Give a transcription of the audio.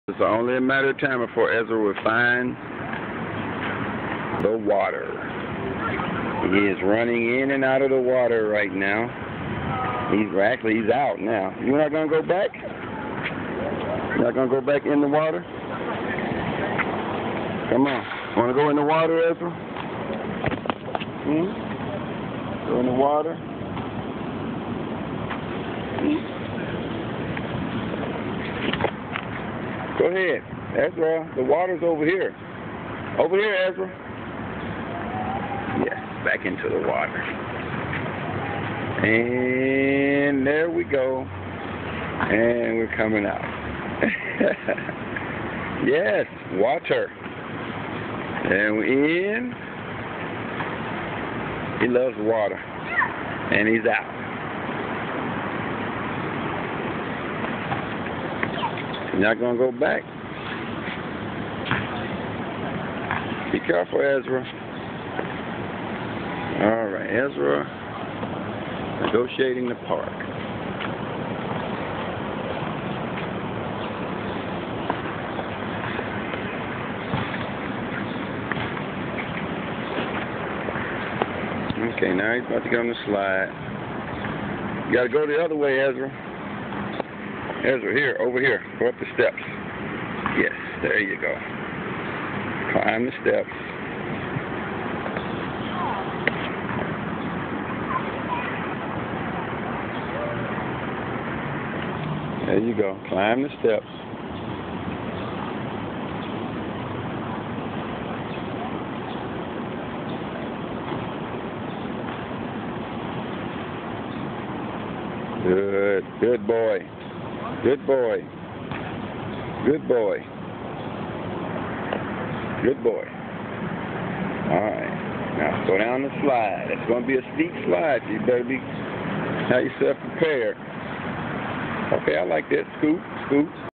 It's only a matter of time before Ezra will find the water. He is running in and out of the water right now. He's out now. You're not going to go back? You're not going to go back in the water? Come on. Want to go in the water, Ezra? Go in the water? Go ahead, Ezra. The water's over here. Over here, Ezra. Yes, back into the water. And there we go. And we're coming out. Yes, water. And we're in. He loves water. And he's out. You're not going to go back. Be careful, Ezra. All right, Ezra, negotiating the park. Okay, now he's about to get on the slide. You got to go the other way, Ezra. Ezra, here, over here. Go up the steps. Yes, there you go. Climb the steps. There you go. Climb the steps. Good. Good boy. Good boy. Good boy. Good boy. Alright. Now go down the slide. It's going to be a steep slide. So you better have yourself prepared. Okay, I like that. Scoop, scoop.